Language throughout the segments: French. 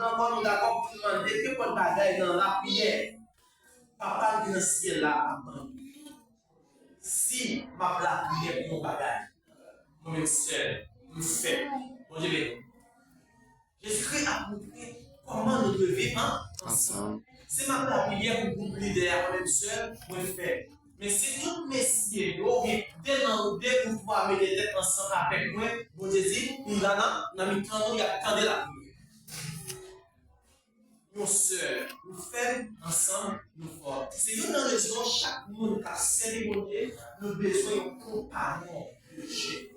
Maintenant, nous d'accord pour demander que pour bagaille dans la prière. Papa dans le ciel là, si ma la prière pour mon bagage, moi-même seul, nous fait. Bon Dieu, Jésus-Christ a montré comment nous devons vivre ensemble. C'est ma la prière pour vous leader, moi-même seul, moi fait. Mais si tout messieurs, dès nous pouvoir mettre les têtes ensemble avec moi, bon Jésus, il a dans mi-temps, il a attendu la prière. Nous sœurs, nous faisons ensemble, nous forts. C'est une raison, chaque monde qui a cérémonié, nous avons besoin d'un compagnon de Dieu.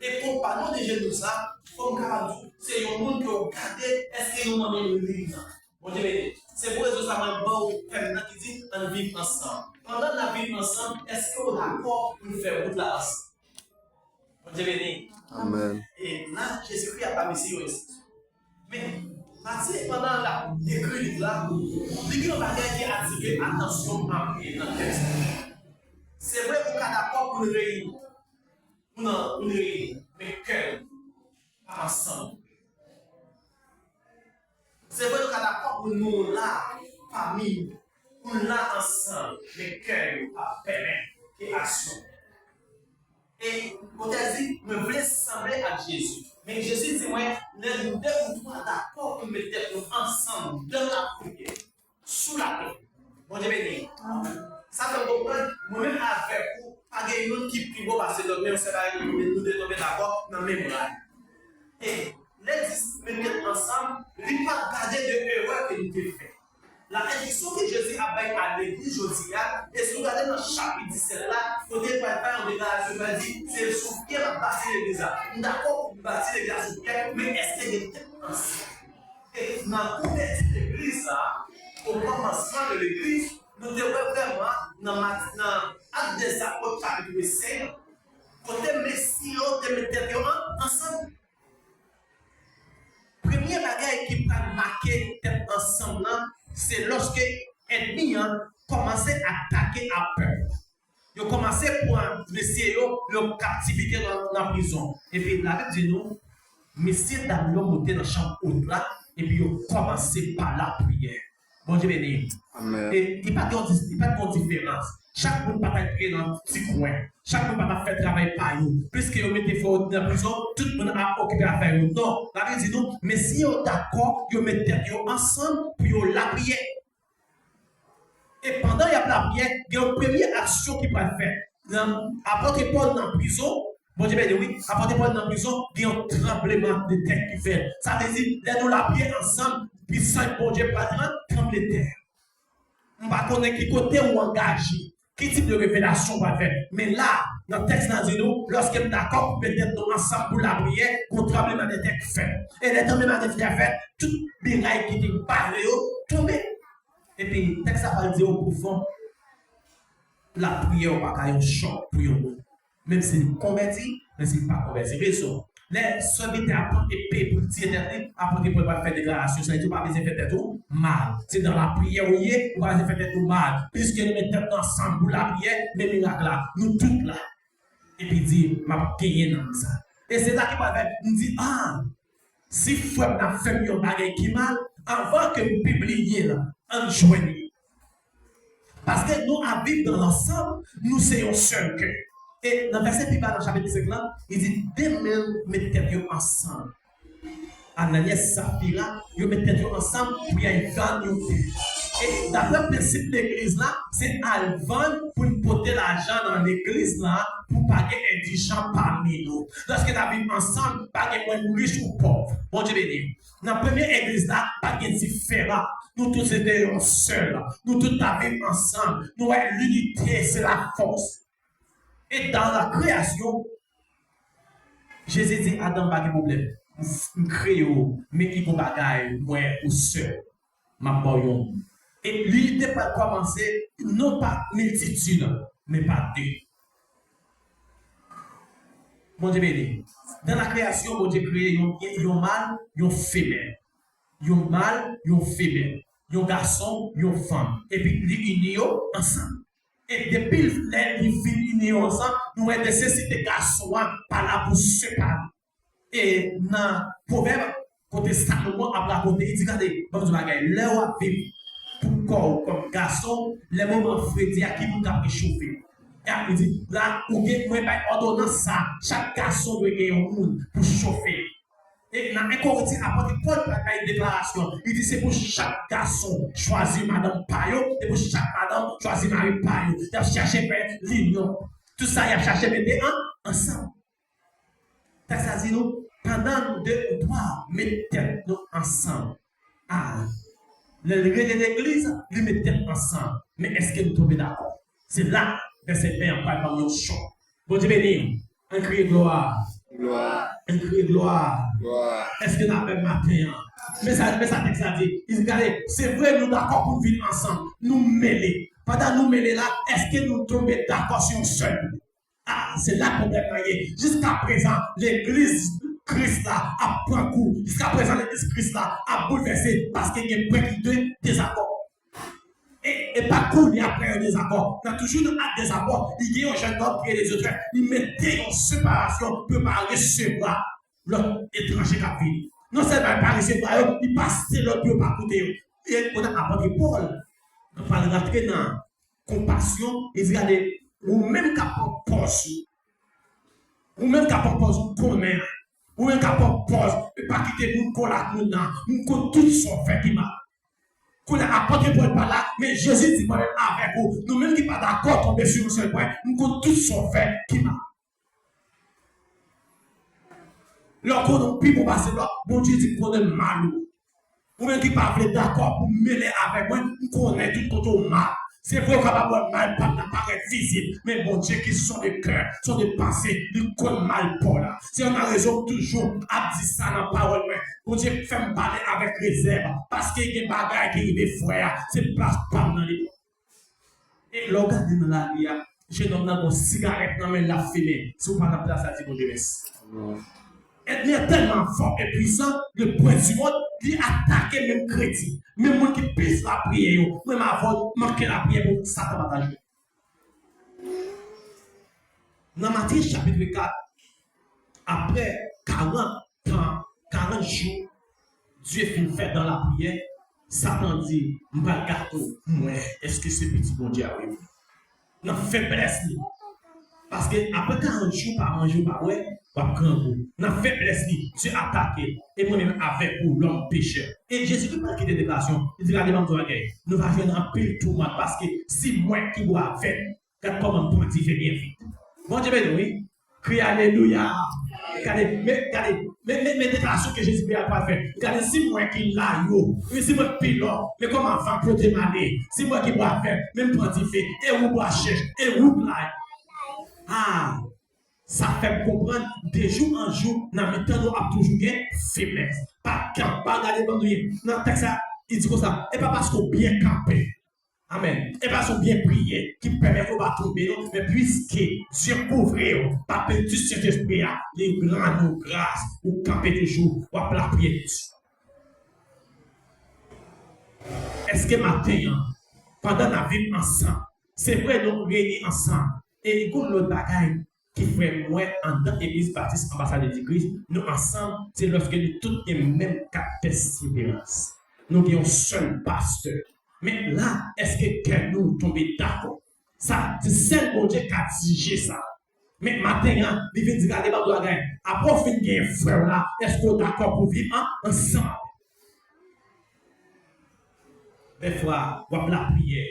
Et compagnon de Dieu, nous avons, comme Karadou, c'est un monde qui a regardé, est-ce que nous avons le livre? Bon Dieu, c'est pour ça que ça bon qui dit, on vit ensemble. Pendant la vie ensemble, est-ce que vous êtes d'accord pour nous faire route là ensemble? Bon Dieu béni. Amen. Et là, Jésus-Christ a pas mis ici. Mais, pendant la écriture là, il y a un bagage qui a attiré attention à prier dans le texte. C'est vrai qu'on est d'accord pour nous réunir. Pour nous réunir, mais cœur, pas ensemble. C'est vrai qu'on est d'accord pour nous là, famille, pour nous là ensemble, mais cœur, pas permettre et action. Et quand elle dit, je voulais sembler à Jésus. Mais Jésus dit, moi, nous devons trois d'accord pour mettre nous ensemble dans la prière, sous la paix. Bon Dieu béni. Ça fait comprendre, moi-même avec vous, pas de monde qui prie parce que nous devons tomber d'accord dans le même rang. Et les mettre ensemble, il ne pas garder de erreur que nous devons faire. La réduction que Jésus a faite à l'église aujourd'hui, et si vous regardez dans le chapitre 17 là, il faut faire une déclaration, il va dire, c'est le souffle qui va bâtir l'église. Nous d'accord pour bâtir l'église souffle, mais est-ce qu'il y a des têtes ensemble? Et dans l'ouverture de l'église là, au commencement de l'église, nous devons vraiment, dans l'acte des apôtres chapitre 5, côté Messie, de mettre ensemble. Premier bagage qui peut marquer tête ensemble, c'est lorsque l'ennemi commence à attaquer à peur. Il a commencé pour laisser le captivité dans la prison. Et puis la Bible dit nous, Messie dans l'homme monté dans la chambre haute là, et puis il a commencé par la prière. Bon Dieu béni. Amen. Et il n'y a pas de différence. Chaque monde va prier dans un petit coin. Chaque monde va faire travail par vous. Puisque vous mettez fort dans la prison, tout le monde a occupé à faire. Non, la Bible dit non, mais si vous êtes d'accord, vous mettez ensemble pour la prière. Et pendant la prière, il y a une première action qui peut faire. Apporter Paul dans la prison, bon Dieu béni, oui, apporter Paul dans la prison, il y a un tremblement de terre qui fait. Ça veut dire, là nous la prière ensemble, puis sans bon Dieu pas trembler de terre. On ne va pas connaître qui côté ou engagé. Quel type de révélation va faire? Mais là, dans le texte, nous lorsque nous d'accord, peut-être nous ensemble pour la prière, contre le tremblement de terre qui fait. Et le tremblement de terre fait, tout le bérail qui était parlé, tombé. Et puis, le texte va dire au profond, la prière va pas un choc pour vous. Même si vous converti, mais si vous ne pas converti. Raison. Les serviteurs apprennent épée pour dire après pour faire déclaration, ça ne dit pas besoin de faire tout mal. C'est dans la prière où il est, on va faire tout mal. Puisque nous mettons ensemble pour la prière, les miracles là, nous tous là. Et puis dit, m'a gagné dans ça. Et c'est là qu'il va faire, nous dit, ah, si frère n'a fait un bagage qui mal, avant que nous publiions là, en joignant. Parce que nous, à vivre dans l'ensemble, nous sommes un seul cœur. Et dans le verset plus bas, dans le chapitre 5, là, il dit, demain, mettez-vous ensemble. Ananias Saphira, ils mettez-vous ensemble pour y aller vendre. Et d'après le principe de l'église, là, c'est à vendre pour porter l'argent dans l'église, là, pour payer indigents parmi nous. Lorsque nous vivons ensemble, pas de moins riche ou pauvre. Bon Dieu béni. Dans la première église, là, pas de différent. Nous tous étions seuls. Nous tous vivons ensemble. Nous avons l'unité, c'est la force. Et dans la création, Jésus dit Adam, pas de problème. Nous créons, mais qui peut bagaille, moi ou seul. Ma boyon. Et l'unité peut commencer, non pas multitude, mais pas deux. Mon Dieu béni. Dans la création, mon Dieu créé un mâle, un femelle. Un mâle, un femelle. Un garçon, une femme. Et puis, ils unis ensemble. Et depuis les unis ensemble, nous avons nécessité des garçons par là pour se séparer. Et dans le proverbe, Côté Salomon a raconté, il dit, regardez, bon, l'heure à vivre pour corps comme garçon, les moments frédis à qui vous avez réchauffé. Et après, il dit, là, où il y a ordonnance ça, chaque garçon doit gagner un monde pour chauffer. Et dans 1 Corinthiens, apôtre Paul a une déclaration. Il dit, c'est pour chaque garçon choisir Madame Payot, et pour chaque madame choisir Marie Payot. Il a cherché l'union. Tout ça, il a cherché mettre ensemble. Ça dit, nous, pendant nous deux ou trois, mettez-nous ensemble. Ah, l'église, ils mettent ensemble. Mais est-ce que nous tombons d'accord? C'est là que c'est bien, pas par nos choix. Bon Dieu béni, un cri de gloire. Gloire. Un cri de gloire. Gloire. Est-ce que nous avons matin? Mais ça texte a dit, c'est vrai, nous d'accord pour vivre ensemble. Nous mêler. Pendant nous mêler là, est-ce que nous tombons d'accord sur un seul? Ah, c'est là qu'on est marié. Jusqu'à présent, l'église Christ là a pris un coup. Jusqu'à présent, l'église Christ là a bouleversé parce qu'il y a deux désaccords. Et pas cool, il y a après un désaccord. Dans toujours un désaccord, il y a un jeune homme et les autres. Il mettait en séparation pour pas recevoir l'autre étranger qui a fini. Non seulement pas recevoir, il passait l'autre pour pas écouter. Et on a apporté Paul. On parle d'entrer dans la compassion. Il dit, regardez, ou même qu'à propose, ou même qu'à propose, connaît, ou même qu'à propose, pas quitter pour coller nous dans, nous tout son fait qui m'a. Qu'on a apporté Paul par là, mais Jésus dit moi-même avec vous. Nous-mêmes qui ne sommes pas d'accord tomber sur un seul point, nous avons tous son fait qui m'a. Lorsqu'on a pris pour passer là, mon Dieu dit qu'on est malou. Ou même qui ne sont pas d'accord pour mêler avec moi, nous connaissons tout autour mal. C'est vrai qu'on va mal, pas d'apparaître visible, mais mon Dieu qui sont des cœurs, sont des pensées, du code mal pour là. Si on a raison toujours à dire ça dans la parole, mon Dieu fait me parler avec réserve, parce qu'il y a des bagages qui sont frères, c'est place pas dans les. Et l'organe dans la vie, je donne dans une cigarette, dans la fumée, si vous pas la place à dire, mon Dieu, elle est tellement fort et puissant, le point du monde, il attaque même chrétien. Même moi qui pisse la prière, même avant de manquer la prière pour Satan va t'ajouter. Dans Matthieu chapitre 4, après 40 ans, 40 jours, Dieu finit fait dans la prière, Satan dit, je vais regarder, est-ce que ce petit bon Dieu arrive? Dans la faiblesse. Parce que après 40 jours par un jour par ouais, va prendre dans la faiblesse, Dieu attaqué. Et moi-même avec vous, l'homme pécheur. Et Jésus qui parle des déclarations, il dit, regardez, nous allons faire un pile tout le monde parce que si moi qui dois faire, quand comment pour dire bien vite. Bon Dieu, oui. Crie Alléluia. Regardez, mes déclarations que Jésus a pas fait. Regardez, si moi qui l'a yo, si moi qui pilote, mais comment faire pour demander, si moi qui dois faire, même pour dire, et où dois chercher, et où là. Ah, ça fait comprendre de jour en jour, dans le temps, nous avons toujours une faiblesse. Pas quand, pas regarder dans le texte, il dit comme ça, et pas parce qu'on bien campé. Amen. Et pas parce qu'on bien prié, qui permet qu'on va tomber, mais puisque Dieu couvre, pas perdu cet esprit, les grands nous grâce, ou camper toujours, ou à la prière. Est-ce que matin, pendant la vie ensemble, c'est vrai, nous réunis ensemble, et il y a l'autre bagaille qui fait moins en tant qu'Église baptiste ambassadeur de Christ, nous ensemble, c'est lorsque nous tous les mêmes cas de persévérance. Nous avons un seul pasteur. Mais là, est-ce que nous tombons d'accord? Ça, c'est seul bon Dieu qui a dirigé ça. Mais maintenant, il vient dire, regardez, ma bagaille, après on finit un frère là, est-ce qu'on est d'accord pour vivre ensemble? Des fois, on va la prière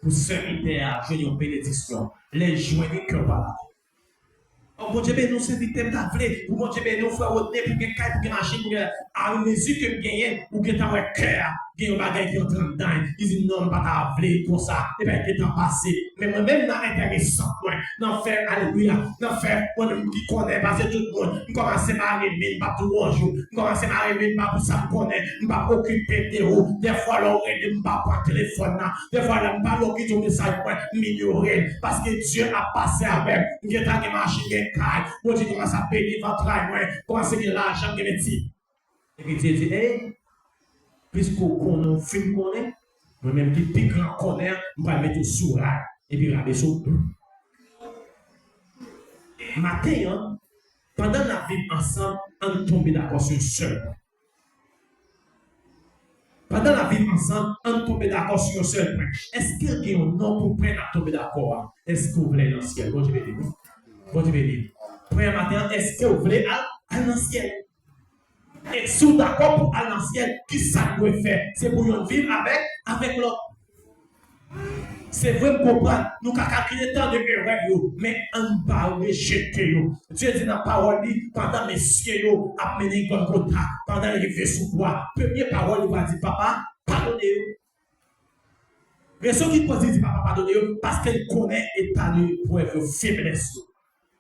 pour servir à jouer une bénédiction. Les joigner que voilà. Oh mon Dieu, nous serviteurs d'avler. Ou mon Dieu, nous frères au nez pour que caille, pour que machine, à mesure que vous gagnez, ou que tu as un cœur, qui est un bagage qui est en train de dingue. Ils disent non, pas d'avler pour ça. Et bien, qui est en passé. Mais moi-même, dans l'intéressant, dans faire, alléluia, dans faire, moi-même qui connaît, parce que tout le monde, je commence à arriver, pas tout le jour. Je commence à arriver, pas pour ça, je connais, je ne pas occuper de vous. Des fois, là, je ne pas prendre le téléphone. Des fois, là, je ne pas occuper ton message, je m'ignorer. Parce que Dieu a passé avec, je n'ai pas de machine. Bon Dieu commence à payer votre travail, commence à gagner l'argent de métier. Et puis Dieu dit, hey, puisqu'on film connaît, moi-même qui plus grand connaît, on va mettre sous rail et puis raber sur tout. Matin, pendant la vie ensemble, on tombe d'accord sur seul. Pendant la vie ensemble, on tombe d'accord sur un seul point. Est-ce qu'il y a un nom pour prendre à tomber d'accord? Est-ce que vous voulez l'ancien? Bon, je vais dire. Bon, je vais dire. Premier matin, est-ce que vous voulez à l'ancien? Et si vous êtes d'accord pour à l'ancien, qui ça doit faire? C'est pour vivre avec l'autre. C'est vrai pour comprendre, nous avons calculé tant de erreurs, mais on ne va pas rejeter. Dieu dit dans la parole, pendant messieurs, a mené Golgotha, pendant les veillées sous toi, première parole, il va dire, papa, pardonnez-vous. Raison qui peut dire, papa, pardonnez-vous, parce qu'elle connaît l'état de preuve faiblesse.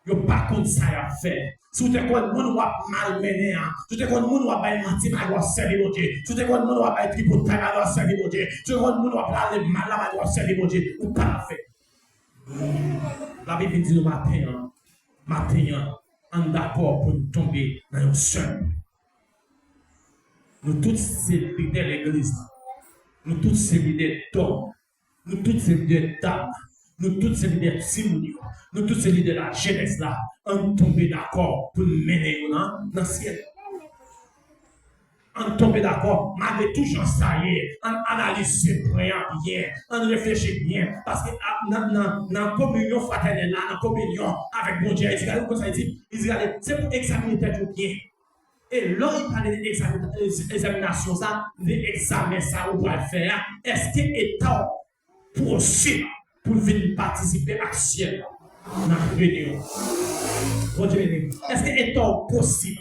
Il n'y a pas comme ça à faire. Si vous êtes comme nous, malmené, si vous êtes comme nous, menti, mal doit servir mon Dieu. Si vous êtes comme nous, tripoter, mal doit servir mon Dieu. Si vous êtes comme nous, parler mal, mal doit servir mon Dieu. Ou pas la faire. La Bible dit le matin, on est d'accord pour tomber dans un seul. Nous tous serviteurs de l'église. Nous tous serviteurs d'hommes. Nous tous serviteurs d'âmes. Nous tous serviteurs de Simonio. Nous tous serviteurs de la jeunesse là. On tombe d'accord pour mener dans le ciel. On tombe d'accord, malgré tout ça y est, on analyse ce point bien, on réfléchit bien, parce que dans la communion fraternelle, dans la communion avec mon Dieu, c'est pour examiner tête bien. Et là, il parle d'examination, ça, d'examen, ça, on doit faire. Est-ce qu'il est temps possible pour venir participer à ciel dans la réunion? Est-ce qu'il est temps possible?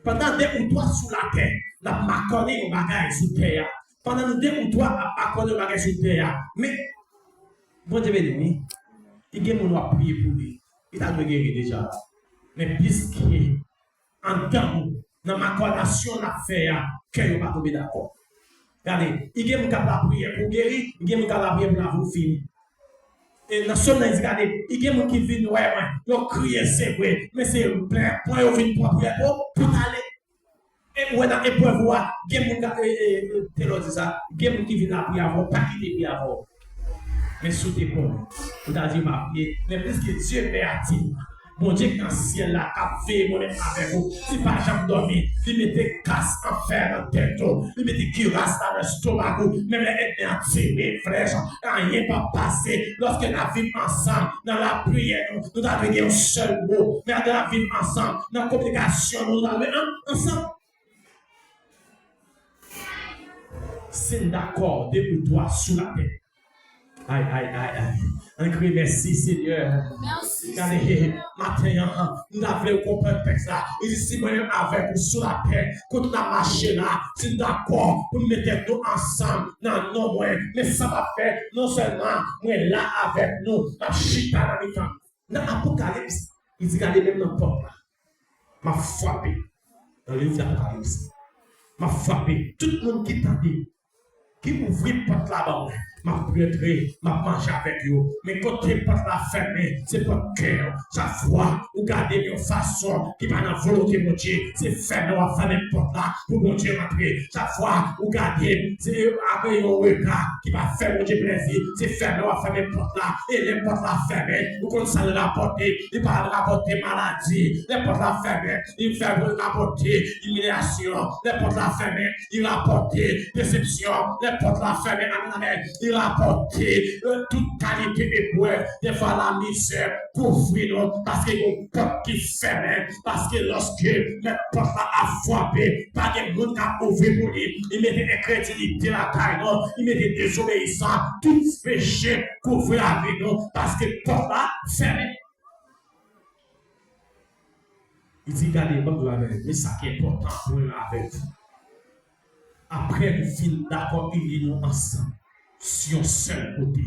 Pendant 2 ou 3 sous la terre, la maconné au bagage sous terre. Pendant 2 ou 3 à maconné au bagage sous terre. Mais, bon Dieu béni, il y a des gens qui prier pour lui. Il a guéri déjà. Mais puisque, en temps, dans ma condamnation d'affaires, qu'il n'y a pas tombé d'accord. Regardez, il y a des gens qui prier pour guérir, il y a des gens qui prier pour vous finir. Et dans son temps, regardez, il y a des gens qui viennent, ouais, ils crient, c'est vrai, mais c'est plein, point, ils viennent pour prier pour aller. Et ouais, dans l'épreuve, il y a des gens qui viennent à prier avant, pas qui prier avant. Mais sous tes pommes, vous avez dit, ma prière, mais puisque Dieu est actif. Mon Dieu, dans le ciel, là, a fait mon avec vous. Si pas jamais dormi, il mettait casse en fer dans la tête, il mettait cuirasse dans le stomac, même les ennemis ont tiré, flèches, rien pas passé. Lorsque nous vivons ensemble, dans la prière, nous avons un seul mot, mais dans la vie ensemble, dans la communication, nous avons ensemble. C'est d'accord, debout-toi sous la tête. Aïe, aïe, aïe, aïe. Un cri merci, Seigneur. Merci. Regardez, matin, nous avons compris le texte là. Il dit, si moi avec vous sous la terre, quand on a marché là, c'est d'accord pour mettre nous ensemble dans nos moyens. Mais ça va faire, non seulement, moi là avec nous, la chita dans les temps. Dans l'Apocalypse, il dit, regardez même dans le porte là. M'a frappé. Dans le livre d'Apocalypse. M'a frappé. Tout le monde qui t'a dit, qui ouvre la porte là-bas, m'a prêté, m'a mangé avec vous. Mais quand la porte là fermée, c'est pas cœur, sa foi, ou garder une façon qui va dans la volonté de mon Dieu, c'est fermer ou fermer la porte là pour mon Dieu rentrer. Sa foi, ou garder, c'est après un regard qui va faire mon Dieu plaisir, c'est fermer ou fermer la porte là, et les portes là fermées, ou qu'on s'en rapporter, il va rapporter maladie, les portes là fermées, il fait rapporter humiliation, les portes là fermées, il rapporte déception, les portes là fermées, il rapporte toute qualité de bois, des fois la misère, couvrir parce qu'il y a une porte qui ferme, parce que lorsque les portes a frappé, pas de monde qui a ouvert pour lui, il met des incrédulités la taille, il met des désobéissants, tout péché couvrir avec nous, parce que les portes là fermées. Il dit, regardez, bon, mais ça qui est important pour nous avec vous. Après, nous finissons d'accord, unis nous ensemble, sur un seul côté.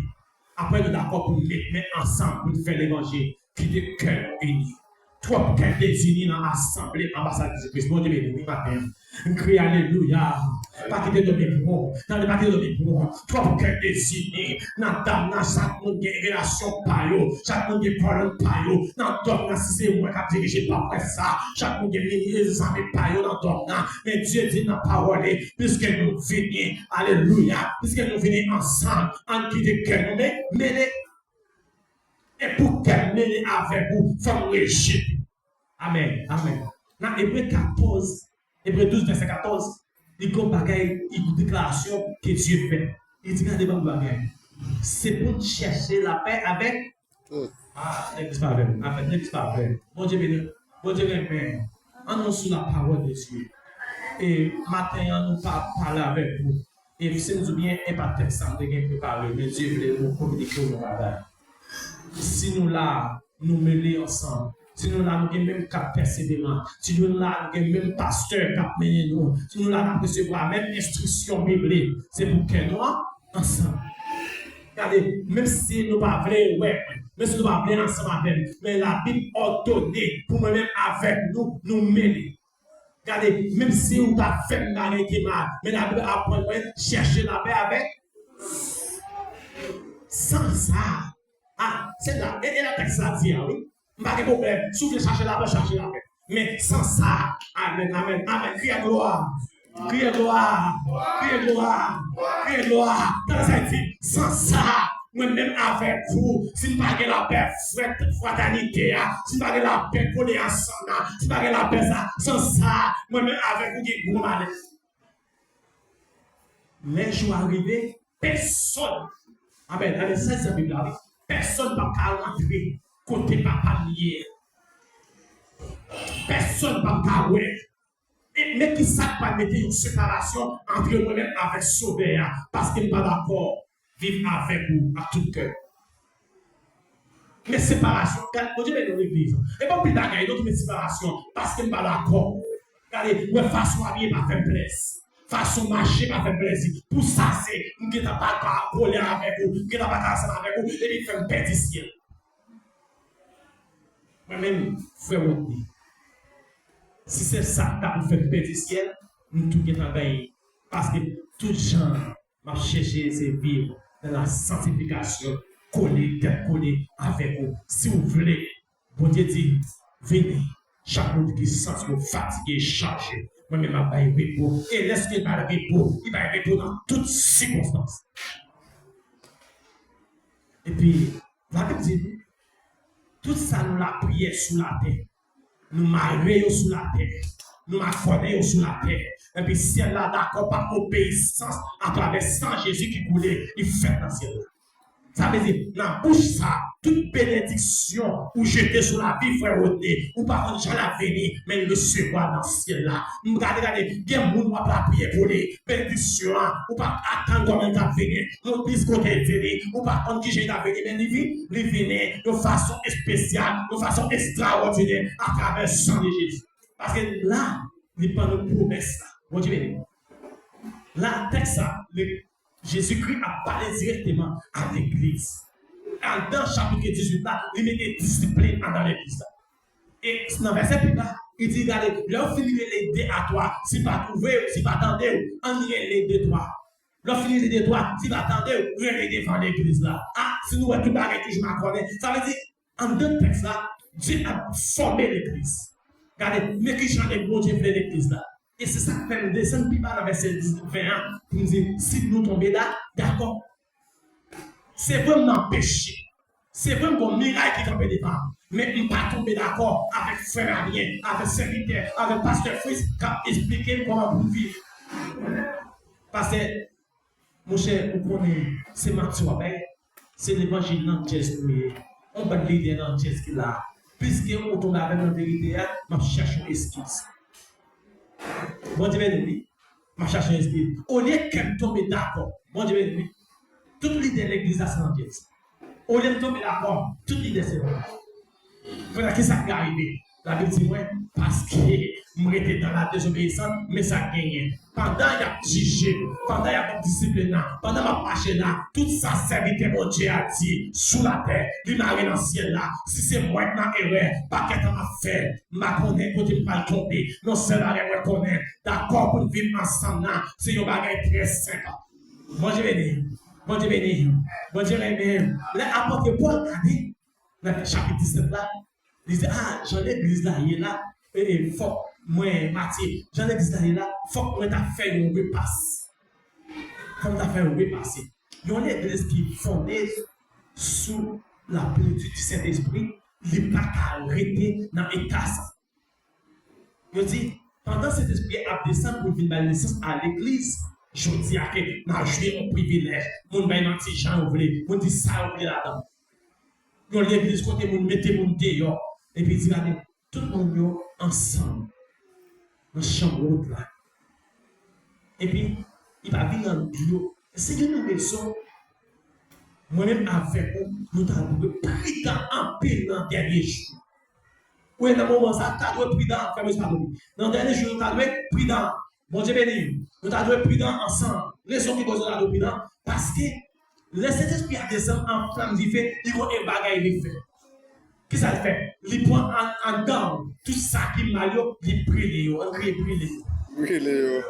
Après, nous d'accord pour mettre ensemble pour faire l'évangile, qui est cœur uni. Trois cœurs désunis dans l'assemblée, ambassade de Jésus-Christ. Bon Dieu, béni, matin. Crie Alléluia. Pas qu'il te donne pour moi. Dans le pas qu'il te donne pour moi. Trois cœurs désunis. Dans le chaque monde qui a une relation par eux. Chaque monde qui parle par eux. Dans le si c'est moi qui a dirigé par après ça. Chaque monde qui a des amis par eux dans le mais Dieu dit dans la parole, puisque nous venons, Alléluia, puisque nous venons ensemble, en qui de cœur nous mêler. Et pour qu'elle mêle avec vous, il faut réussir. Amen. Amen. Dans Hébreu 14, Hébreu 12, verset 14, il y a une déclaration que Dieu fait. Il dit, regardez mon bagage. C'est pour chercher la paix avec. Ah, n'est-ce pas vrai? N'est-ce pas vrai? Bon Dieu béni. Bon Dieu béni. Annonçons la parole de Dieu. Et matin, nous parler avec vous. Et si nous bien, et pas texte, ça nous préparé, mais Dieu voulait nous communiquer nos bagages. Si nous là, nous mêler ensemble. Si nous là, nous avons même cap persévérant. Si nous là, nous avons même pasteur cap mener nous. Si nous là, nous recevoir même instruction biblique. C'est pour que nous, ensemble. Regardez, même si nous ne pas voulons, ouais, même si nous ne pas voulons ensemble avec, mais la Bible ordonnée pour nous-mêmes avec nous, nous mêler. Regardez, même si on a fait une bagarre qui est mal, mais la Bible apprend à chercher la paix avec. Sans ça. Ah, c'est là. Et la texte là dit, oui. Pas de problème. Si vous voulez chercher la paix, cherchez la paix. Mais sans ça, amen, amen, amen. Criez gloire. Criez gloire. Criez gloire. Criez gloire. Dans ça dit, sans ça. Moi-même avec vous, si nous n'avons pas la paix, fraternité, si nous n'avons pas la paix pour les ensemble, si nous n'avons pas la paix, sans ça, moi-même avec vous, qui est gros malaise. Les jours arrivés, personne, amen, amen, ça c'est la Bible, personne ne va rentrer côté papa lié. Personne ne va rentrer. Mais qui ça va mettre une séparation entre moi-même avec Sauveur, parce qu'il n'est pas d'accord. Vivre avec vous à tout cœur. Mais séparation, quand Dieu est dans l'église, et pas plus d'accord, il y a d'autres séparation, parce qu'il n'est pas d'accord. Regardez, façon habiller pas faire plaisir. Façon marcher pas faire plaisir. Pour ça, c'est, nous ne sommes pas coller avec vous, nous ne sommes pas ensemble avec vous, et puis faire un petit ciel. Moi-même, frère, si c'est ça, tu faire un petit ciel, nous tout sommes gagné. Parce que tout gens m'a cherché ces vivre dans la sanctification, collé avec vous. Si vous voulez, bon Dieu dit, venez, chaque monde qui se sent fatigué, chargé. Moi-même, je vais repos. Et laisse-le pas le repos. Il va repos dans toutes circonstances. Et puis, la Bible dit, tout ça, nous l'a prié sous la terre. Nous marions sous la terre. Nous m'accordons sous la terre. Et puis, si elle a d'accord par obéissance à travers sang Jésus qui coulait, il fait dans le ciel. Ça veut dire, dans la bouche, ça, toute bénédiction ou jeter sur la vie, frère Rodney, ou par contre, j'en ai venu, mais il recevoir dans le ciel là. Regardez, il y a des gens qui pas prier pour les bénédictions, ou pas attendre comment il va venir, ou plus côté venir, ou par contre, qui j'ai venir, mais il vient de façon spéciale, de façon extraordinaire, à travers le sang de Jésus. Parce que là, il n'y a pas de promesse. Bon Dieu, là, texte, Jésus-Christ a parlé directement à l'église. Dans le chapitre 18, là, il met des disciplines dans l'église. Et dans le verset plus tard, il dit, regardez, là, vous finirez les deux à toi. Si pas trouvé, si pas attendez, on irait les deux toi. Là, finirez les deux toi. Si pas attendez, vous irait devant l'église là. Ah, si nous, tout barré que je m'accorde. Ça veut dire, en deux textes là, Dieu a formé l'église. Regardez, mais qui chante les gros Dieu pour l'église là. Et c'est ça qui fait nous descendre plus bas dans le verset 21 pour nous dire, si nous tombons là, d'accord. C'est vraiment péché. C'est vraiment un miracle qui tombe devant. Mais nous ne pas tomber d'accord avec frère Amien, avec serviteur, avec pasteur Fils, qui a expliqué comment vous vivre. Parce que, mon cher, vous connaissez, c'est Mathieu, c'est l'évangile dans Jésus. On va l'idée dans Jésus là. Puisque on tombe avec la vérité, je cherche une excuse. Bon Dieu béni, je cherche une excuse. Au lieu qu'elle tombe d'accord, bon Dieu béni, toute l'idée de l'église a sans Jésus. Au lieu de tomber d'accord, toute l'idée c'est vrai. Voilà qui ça qui est arrivé. La Bible dit, ouais, parce que je étais dans la désobéissance, mais ça a gagné. Pendant qu'il y a jugé, pendant qu'il y a discipliné, pendant qu'il y a marché là, tout ça serviteur mon Dieu a dit, sous la terre, il m'a dans le ciel là. Si c'est moi qui m'a erreur, pas qu'elle m'a fait, je connais quand il m'a tombé. Non, c'est là que je connais. D'accord pour vivre ensemble là, c'est un bagage très simple. Bon Dieu béni, bon Dieu béni, bon Dieu béni. L'apôtre Paul a dit, dans le chapitre 17 là, il dit, ah, j'en ai l'église là, il est là, et faut, moi, Mathieu, j'en ai l'église là, il est là, faut que moi, t'as fait un repasse. Comme t'as fait un repasse. Il y a une église qui est fondée sous la plénitude du Saint-Esprit, il n'est pas qu'à arrêter dans l'état. Il dit, Pendant cet esprit a descendu pour venir naissance à l'église, je dis à que n'a joué un privilège. Mon bain dans ces gens ouvrés, mon dit ça ouvré là-dedans. Dans l'église côté mon mettez mon dehors et puis dit regardez tout le monde ensemble dans chambre là. Et puis il va venir dans le bureau. C'est une raison. Moi-même avec vous, nous avons pris en paix dans le dernier jour. Oui, dans le moment ça, tu as dû être prudent, dans le dernier jour, tu as dû être prudent. Bon Dieu béni, nous avons dû être prudent ensemble. Raison qui pose la prudent, parce que le Saint-Esprit a descendu en flamme du feu, il y a un bagage de fait. Qu'est-ce que ça fait? Il prend en dedans tout ça qui m'a dit, il brûle, on crée brûler. Brûler.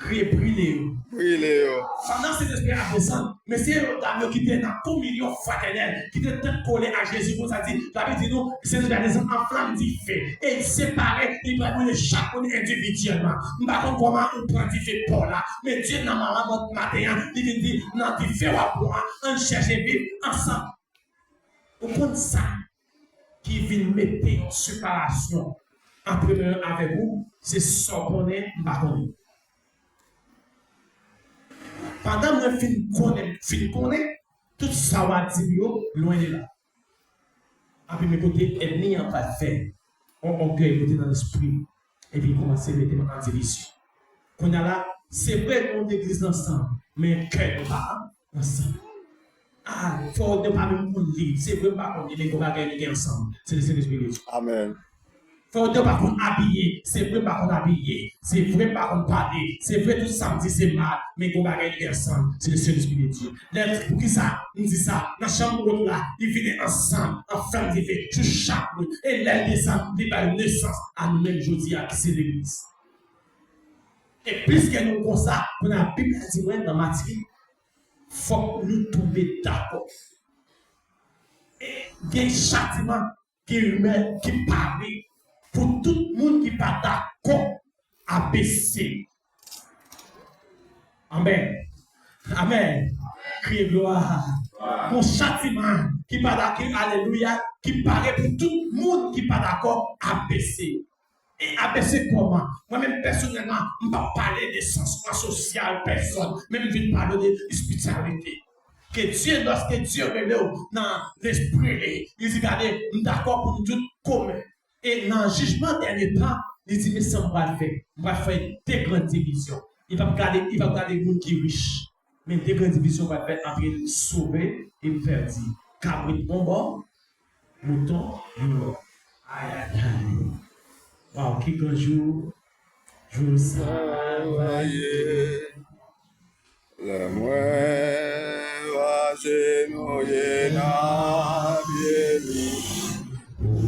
Brûler. Pendant cet esprit a descendu, mais c'est un homme qui était dans communion fraternelle, qui était collé à Jésus, comme ça dit, la Bible dit nous, c'est un descendu en flamme du feu. Et il séparait, il prenait chaque monde individuellement. Je ne sais pas comment on prend du feu pour là, mais Dieu n'a pas votre matin, il dit, non, du feu à moi, on cherche vivre ensemble. Au point ça, qui vient mettre en séparation entre eux avec vous, c'est ce qu'on est, pendant que je connais, tout ça va dire loin de là. Après, mes côtés, ennemi en pas fait. On orgueil côté dans l'esprit. Et puis, commencer à mettre en division. Quand on a là, c'est vrai qu'on église ensemble, mais cœur pas ensemble. Ah, il faut ne pas même qu'on lit. C'est vrai pas qu'on dit les gars ensemble. C'est le Saint-Esprit. Amen. Faut ne pas qu'on habiller, c'est vrai pas qu'on habiller, c'est vrai pas qu'on parler, c'est vrai tout samedi c'est mal, mais qu'on va gagner ensemble, c'est le seul esprit de Dieu. Pour qui ça, on dit ça, dans la chambre là, ils viennent ensemble, en flamme de feu, sur chaque monde, et l'air descend, il va une naissance à nous-mêmes aujourd'hui, à qui c'est l'église. Et puisque nous comme ça, on a la Bible dit dans Matthieu, il faut que nous tomber d'accord. Et il y a un châtiment qui parle. Pour tout le monde qui n'est pas d'accord à baisser. Amen. Amen. Criez gloire. Mon châtiment qui n'est pas d'accord, alléluia, qui paraît pour tout le monde qui n'est pas d'accord à baisser. Et à baisser comment? Moi-même, personnellement, je ne vais pas parler de sens social, personne. Même je vais parler de spiritualité. Que Dieu, lorsque Dieu révèle dans l'esprit, il dit, regardez, nous sommes d'accord pour nous tous commun. Et dans le jugement dernier temps, il dit, mais ça, on va le faire. On va faire des grandes divisions. Il va regarder les gens qui sont riches. Mais des grandes divisions, on va faire entre sauver et faire dire. Cabrit bonbon, mouton, mouton. Aïe, aïe, aïe. Wow, qui grand jour, jour ça. Le moins va s'énouiller dans bien.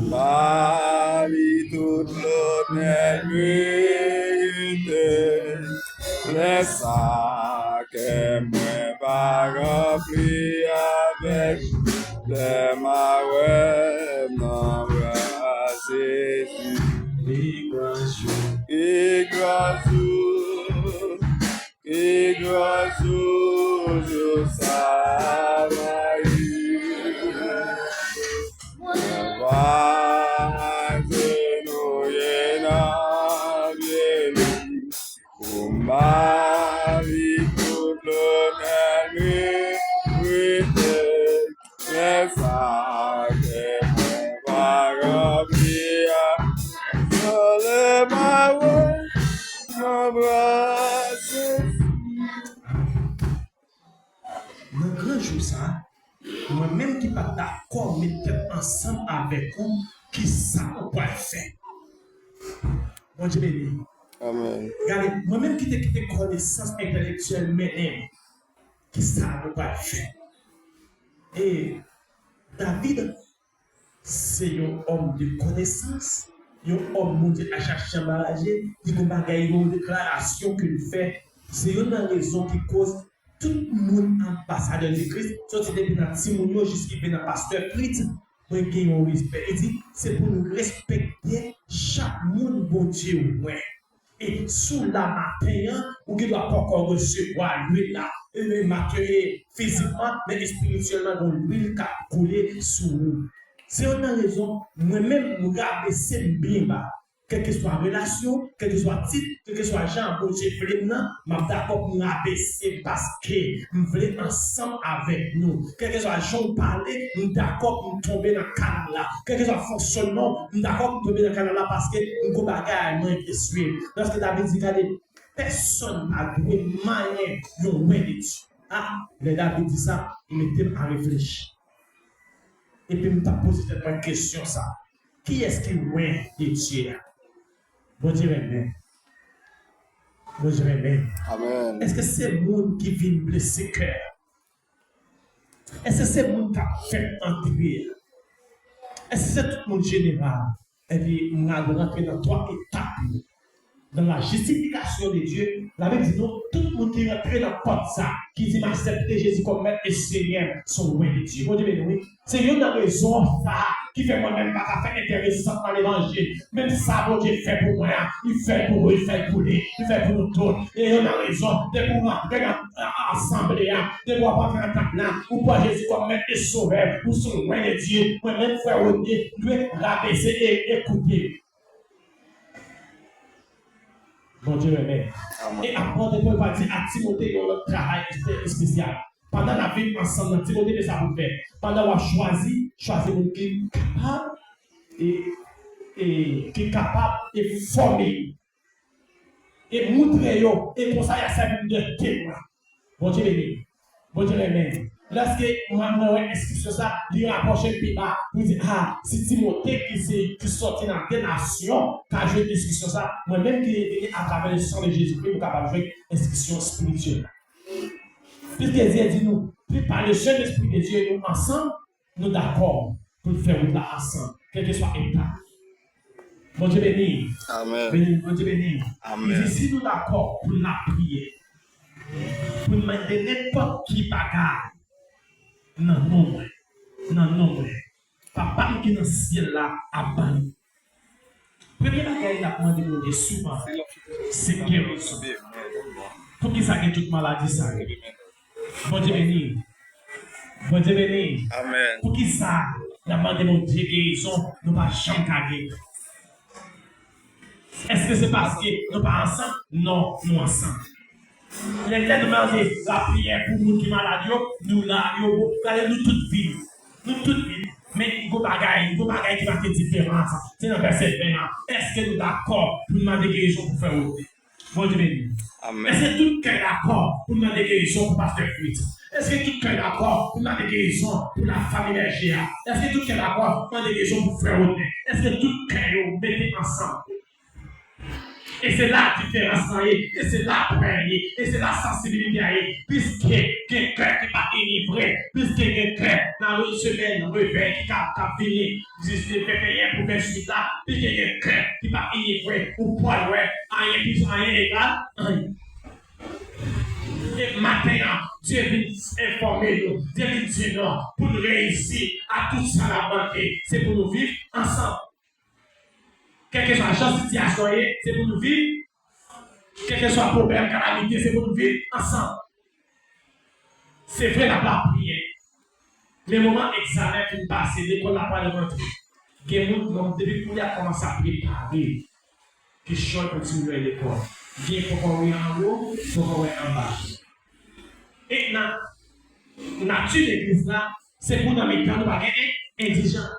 Marie toute l'honneur mérité, laisse ça que moi va remplir avec les marais, non, c'est Et grand jour, et grand jour, et grand jour, je savais. Marie toute l'honneur mérité, c'est ça que mon va remplir. Je m'embrasse. dans le grand jour, ça, moi-même qui ne suis pas d'accord, mettre ensemble avec vous, qui ça on va faire. Bon Dieu béni. Amen. Regardez, moi-même qui t'ai connaissance intellectuelle, mais qui ça on va faire. Et David, c'est un homme de connaissance, un homme qui a cherché à marier, qui a une déclaration qu'il fait. C'est une raison qui cause tout le monde ambassadeur de Christ, soit depuis dans Timounio jusqu'à dans pasteur Christ, moi qui ai un respect. Il dit, c'est pour nous respecter chaque monde, bon Dieu, ouais. Et sous la matin, ou qui doit pas encore recevoir l'huile là, et matin physiquement, mais spirituellement, donc l'huile qui a coulé sous nous. C'est une raison, moi-même, nous garder ces bien bas. quelle que soit la relation, quel que soit le titre, quel que soit le genre, bon Dieu, je suis d'accord pour nous abaisser parce que nous voulons ensemble avec nous. Quel que soit le genre parler, nous sommes d'accord pour nous tomber dans le canal là. Quel que soit le fonctionnement, nous sommes d'accord pour nous tomber dans le canal là parce que nous avons des bagages qui suivent. Lorsque David dit, regardez, personne n'a doué moyen de loin de Dieu. Ah, les David dit ça, il m'était à réfléchir. Et puis, je me posé cette question ça. Qui est-ce qui est loin de Dieu? Bon Dieu, amen. Bon Dieu, amen. Amen. Est-ce que c'est le monde qui vient blesser le cœur? Est-ce que c'est le monde qui a fait entrer? Est-ce que c'est tout le monde général? Et puis, on a rentré dans 3 étapes. Dans la justification de Dieu, la Bible dit non, tout le monde qui rentre dans la porte ça, qui dit m'accepter Jésus comme maître et Seigneur, sont loin de Dieu. Bon Dieu, oui. C'est une raison ça qui fait moi-même pas faire intéressant dans l'évangile. Même ça, bon Dieu fait pour moi, il fait pour vous, il fait pour lui, il fait pour nous tous. Et on a raison de pouvoir ensemble, de pouvoir faire un temps là, ou pour Jésus comme maître et sauveur, ou sont loin de Dieu. Moi-même, frère, on doit rabaisser et écouter. Bon Dieu, amen. Et après, on va dire à Timothée, il y a un travail spécial. Pendant la vie ensemble, Timothée, ça vous fait. Pendant qu'on choisi un qui est capable et qui est capable de former. Et montrer, et pour ça, il y a servi de témoin. Bon Dieu, amen. Bon Dieu, amen. Lorsque moi, est-ce que ça, il rapproche un peu bas, vous dites, ah, si Timothée qui sortit dans des nations, quand je discussion ça, moi-même qui est à travers le sang de Jésus-Christ, je suis capable de jouer une discussion spirituelle. Puisque Dieu dit nous, puis par le seul esprit de Dieu, nous ensemble, nous d'accord pour faire route là ensemble, quel que soit l'état. Bon Dieu béni. Amen. Bon Dieu béni. Amen. Il dit, si nous d'accord pour la prière, pour demander n'importe qui bagarre, non. Papa qui est dans le ciel là, a banni. Premier bagage, il a demandé souvent, c'est guérison. Pour qui ça gagne toute maladie, ça? Bon Dieu béni. Bon Dieu béni. Amen. Pour qui ça, il a demandé mon Dieu guérison, nous ne pas jamais gagner. Est-ce que c'est parce que nous ne pas ensemble? Non, nous ensemble. Les gens demandent la prière pour nous qui sont malades, nous là, nous toutes vivons. Nous toutes vivons. Mais il y a des bagages qui vont être différents. C'est dans le verset 20. Est-ce que nous sommes d'accord pour demander guérison pour faire autre? Bon Dieu béni. Est-ce que tout le monde est d'accord pour demander guérison pour pasteur Fritz? Est-ce que tout le monde est d'accord pour demander guérison pour la famille Bergéa? Est-ce que tout le monde est d'accord pour demander guérison pour faire autre? Est-ce que tout le monde est mettez ensemble? Et c'est la différence, et c'est la prière, et c'est la sensibilité, puisque quelqu'un qui va enivré, puisque quelqu'un dans une semaine, réveil, qui a fini, juste payer pour faire suite là, puisque quelqu'un qui va enivrer, ou poil, ouais, rien égal, et maintenant, Dieu vient informer nous, Dieu vient dire non, pour nous réussir à tout ça la manquer, c'est pour nous vivre ensemble. Quelle que soit la situation, c'est pour nous vivre. Quel que soit le problème, calamité, c'est pour nous vivre ensemble. C'est vrai la prière. Les moments examens qui passent, l'école n'a pas de rentrer. Il y a des gens qui, depuis qu'on a commencé à préparer, qui chantent continuer l'école. Il faut qu'on ait en haut, il faut qu'on ait en bas. Et la nature de l'église là, c'est pour nous mettre dans le indigent.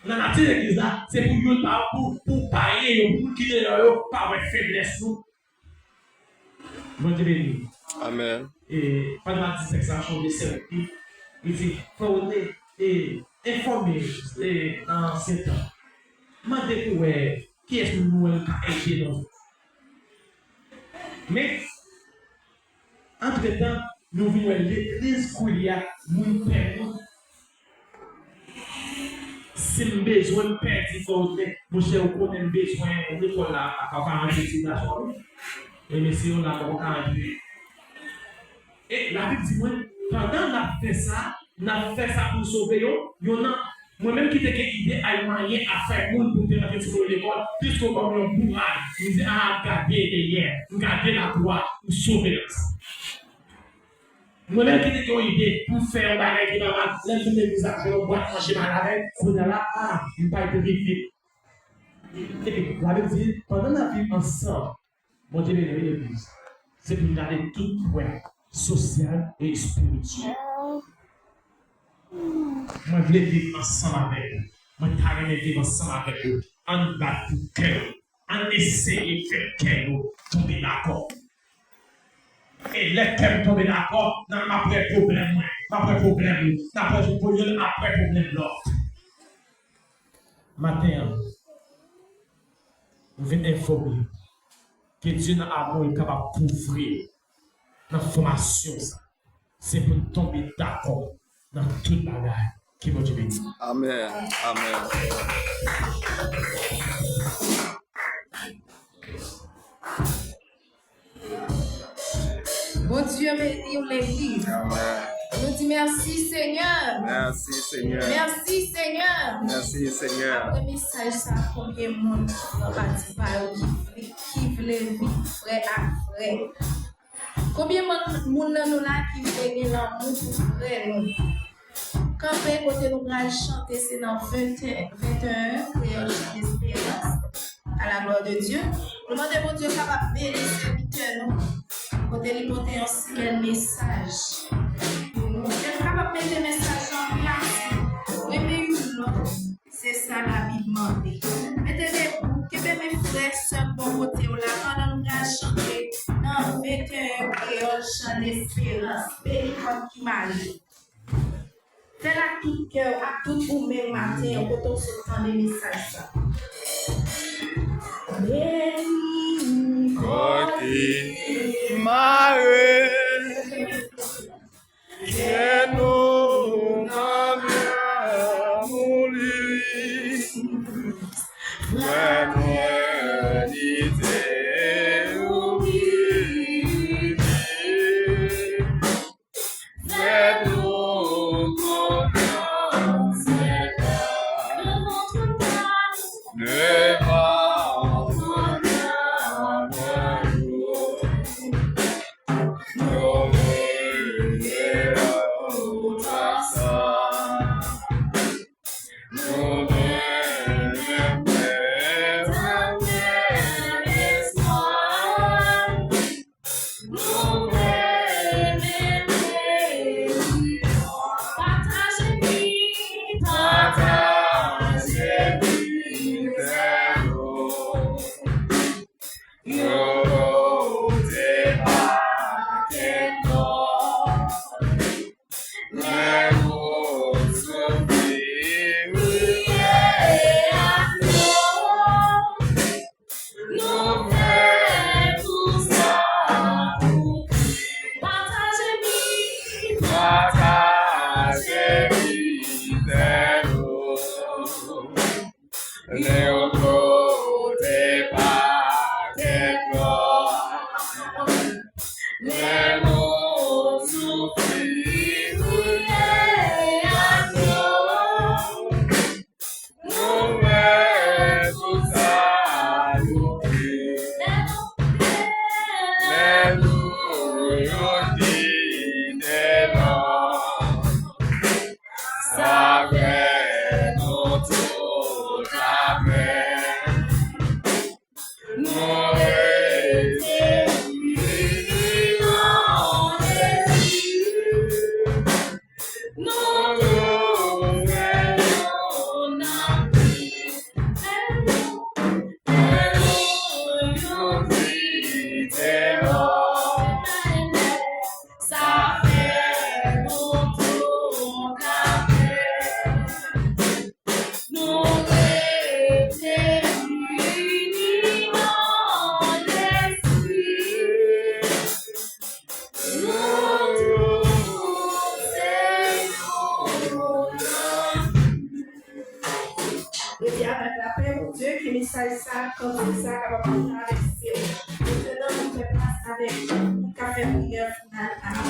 Dans la nature de l'église là, c'est pour payer, pour quitter par une faiblesse. Bon Dieu béni. Amen. Et pendant la dissection de service, il dit, il faut informer dans ces temps. Demandez qui est-ce que nous avons aidé nous. Mais, entre-temps, nous venons l'église où il y a mon père. Si nous avons besoin de père, il faut que nous avons besoin de l'école là, à 40 situations. Et si on a 40. Et la Bible dit, pendant qu'on a fait ça pour sauver moi-même qui ai idée à moyen à faire pour te rentrer sur l'école, puisque comme on courage, nous disons, garder derrière, garder la croix, pour sauver ça. Moi-même qui ai une idée pour faire un bagage qui va mal, là, je me dis, je vais boire un schéma avec, on a là, il ne va pas être vérifié. Et puis, la Bible dit, pendant la vie ensemble, mon Dieu béni l'Église, c'est pour garder tout point social et spirituel. Moi, je voulais vivre ensemble avec eux. Moi, je voulais vivre ensemble avec eux. En bas tout cœur. En essayer de faire cœur tomber d'accord. Et les cœurs tomber d'accord, dans après problème, après problème, après problème l'autre. Matin, nous venons informer que Dieu dans l'amour est capable de couvrir dans la formation. C'est pour tomber d'accord dans toute bagarre qui va te bénir. Amen. Amen. Bon Dieu, bénit l'Église. Amen. Nous disons merci Seigneur. Merci Seigneur. Merci Seigneur. Merci Seigneur. Le message, ça, combien de monde dans le qui voulait vivre frère à frère. Combien de monde nous là qui veut l'amour pour frère nous. Quand côté nous allons chanter, c'est dans 21, Créole d'espérance, à la gloire de Dieu. Nous demandons mon Dieu capable de bénir les serviteurs nous. Côté lui porter un ciel message. Nous sommes capables de mettre des messages en place. Oui, mais l'autre, c'est ça la Bible demande. Mettez-les que mes frères seuls bon côté là pendant nous allons chanter dans 21 Créole chant d'espérance. Béni comme qui m'a dit. Fais à tout cœur, à tout vous-même matin, quand on se prend des messages. Béni, Côté Marie, que nous n'avons mouru, vraiment disait oublié, fais-nous confiance, ne va ça, comme ça, capable de traverser. Maintenant, nous faisons place avec un café prière final à la